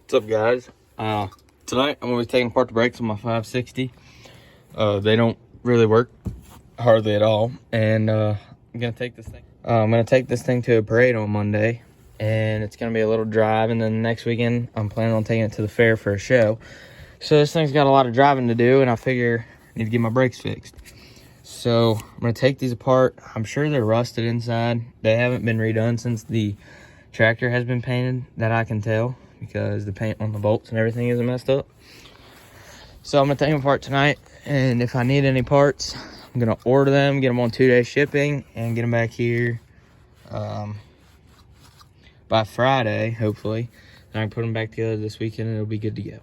What's up, guys? Tonight I'm going to be taking apart the brakes on my 560. They don't really work hardly at all, and I'm going to take this thing. I'm going to take this thing to a parade on Monday, and it's going to be a little drive, and then next weekend I'm planning on taking it to the fair for a show. So this thing's got a lot of driving to do, and I figure I need to get my brakes fixed. So I'm going to take these apart. I'm sure they're rusted inside. They haven't been redone since the tractor has been painted, that I can tell, because the paint on the bolts and everything isn't messed up. So I'm going to take them apart tonight, and if I need any parts, I'm going to order them, get them on 2-day shipping, and get them back here by Friday, hopefully. And I can put them back together this weekend, and it'll be good to go.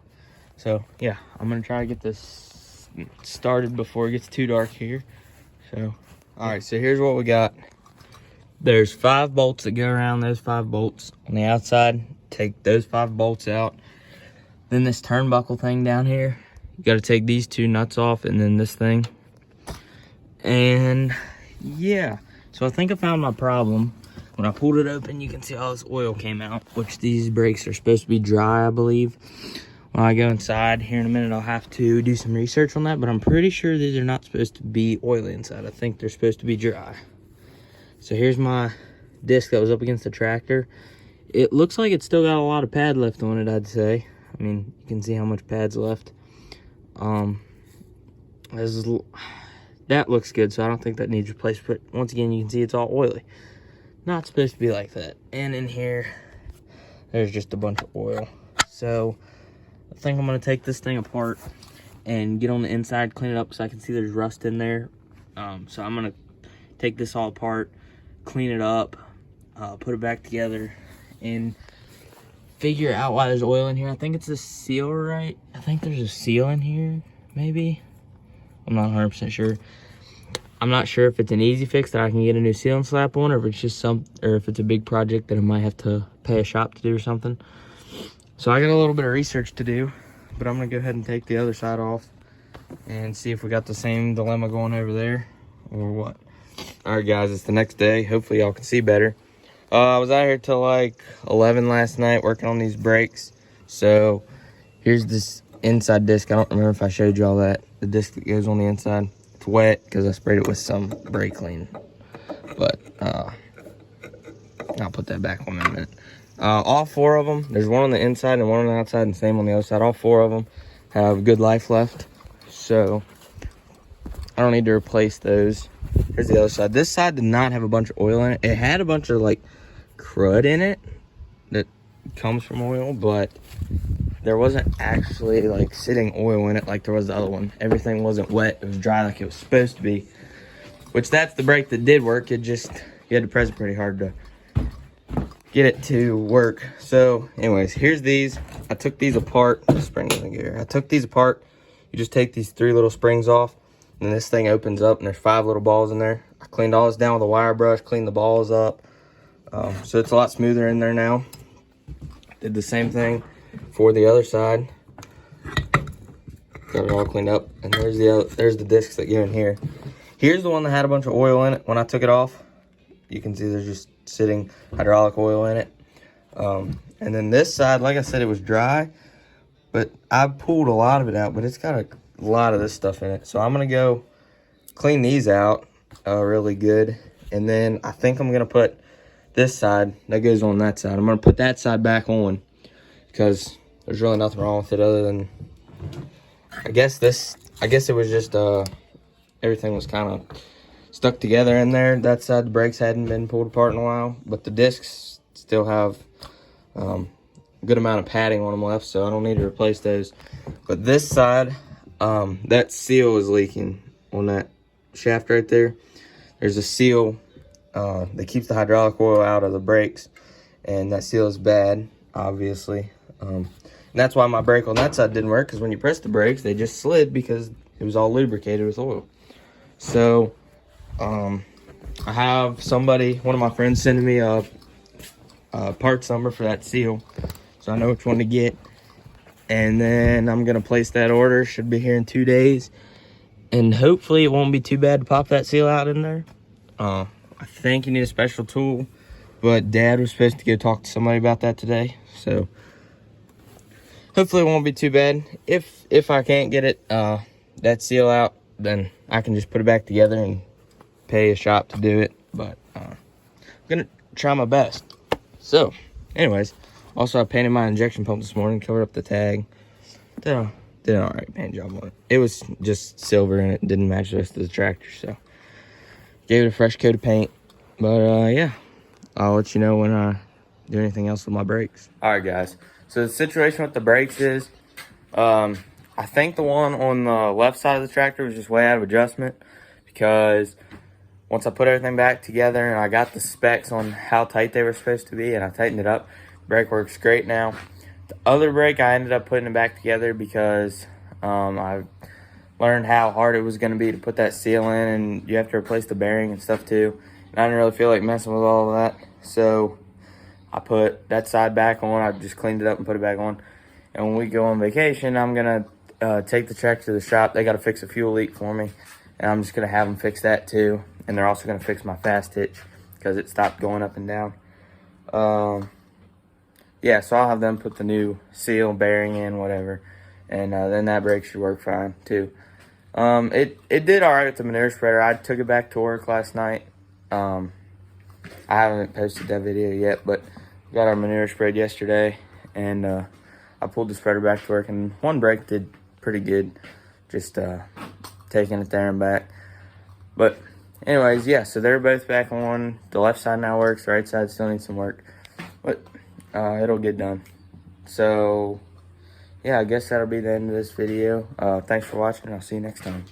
So, yeah, I'm going to try to get this started before it gets too dark here. So, all right, so here's what we got. There's 5 bolts that go around those 5 bolts on the outside. Take those 5 bolts out. Then this turnbuckle thing down here, you got to take these 2 nuts off, and then this thing. And yeah, so I think I found my problem. When I pulled it open, you can see all this oil came out, which these brakes are supposed to be dry, I believe. When I go inside here in a minute, I'll have to do some research on that, but I'm pretty sure these are not supposed to be oily inside. I think they're supposed to be dry. So here's my disc that was up against the tractor. It looks like it's still got a lot of pad left on it, I'd say. I mean, you can see how much pad's left. That looks good, so I don't think that needs replaced. But once again, you can see it's all oily. Not supposed to be like that. And in here, there's just a bunch of oil. So I think I'm going to take this thing apart and get on the inside, clean it up, so I can see there's rust in there. So I'm going to take this all apart, clean it up, put it back together, and figure out why there's oil in here. I think it's a seal, right? I think there's a seal in here, maybe. I'm not 100% sure. I'm not sure if it's an easy fix that I can get a new seal and slap on, or if it's just or if it's a big project that I might have to pay a shop to do or something. So I got a little bit of research to do, but I'm gonna go ahead and take the other side off and see if we got the same dilemma going over there or what. All right, guys, it's the next day. Hopefully y'all can see better. I was out here till like 11 last night working on these brakes. So here's this inside disc. I don't remember if I showed you all that. The disc that goes on the inside. It's wet because I sprayed it with some brake clean. But I'll put that back on in a minute. All 4 of them, there's one on the inside and one on the outside, and same on the other side. All 4 of them have good life left. So I don't need to replace those. Here's the other side. This side did not have a bunch of oil in it. It had a bunch of like crud in it that comes from oil, but there wasn't actually like sitting oil in it like there was the other one. Everything wasn't wet. It was dry like it was supposed to be, which that's the brake that did work. It just, you had to press it pretty hard to get it to work. So anyways, here's these. I took these apart. The spring doesn't get here. I took these apart. You just take these 3 little springs off, and this thing opens up, and there's 5 little balls in there. I cleaned all this down with a wire brush, cleaned the balls up. So it's a lot smoother in there now. Did the same thing for the other side. Got it all cleaned up. And there's the discs that go in here. Here's the one that had a bunch of oil in it. When I took it off, you can see there's just sitting hydraulic oil in it. And then this side, like I said, it was dry, but I pulled a lot of it out, but it's got a lot of this stuff in it. So I'm gonna go clean these out really good, and then I think I'm gonna put this side that goes on that side. I'm gonna put that side back on because there's really nothing wrong with it other than I guess it was just everything was kind of stuck together in there. That side, the brakes hadn't been pulled apart in a while, but the discs still have a good amount of padding on them left, so I don't need to replace those. But this side, that seal is leaking on that shaft right there. There's a seal that keeps the hydraulic oil out of the brakes, and that seal is bad, obviously. And that's why my brake on that side didn't work, because when you press the brakes, they just slid because it was all lubricated with oil. So I have somebody, one of my friends, sending me a parts number for that seal, so I know which one to get. And then I'm gonna place that order. Should be here in 2 days, and hopefully it won't be too bad to pop that seal out in there. I think you need a special tool, but Dad was supposed to go talk to somebody about that today, so hopefully it won't be too bad. If I can't get it that seal out, then I can just put it back together and pay a shop to do it. But I'm gonna try my best. So anyways, also I painted my injection pump this morning, covered up the tag. Did an all right paint job on it. It was just silver and it didn't match the rest of the tractor, so gave it a fresh coat of paint. But yeah, I'll let you know when I do anything else with my brakes. All right, guys. So the situation with the brakes is, I think the one on the left side of the tractor was just way out of adjustment, because once I put everything back together and I got the specs on how tight they were supposed to be and I tightened it up, the brake works great now. The other brake, I ended up putting it back together because I learned how hard it was going to be to put that seal in, and you have to replace the bearing and stuff too. And I didn't really feel like messing with all of that, so I put that side back on. I just cleaned it up and put it back on. And when we go on vacation, I'm going to take the tractor to the shop. They got to fix a fuel leak for me, and I'm just going to have them fix that too. And they're also going to fix my fast hitch because it stopped going up and down. Yeah, so I'll have them put the new seal, bearing in, whatever. And then that brake should work fine too. It did all right with the manure spreader. I took it back to work last night. I haven't posted that video yet, but we got our manure spread yesterday, and I pulled the spreader back to work, and one brake did pretty good, just taking it there and back. But anyways, yeah, so they're both back on. The left side now works, the right side still needs some work, but it'll get done. So yeah, I guess that'll be the end of this video. Thanks for watching. I'll see you next time.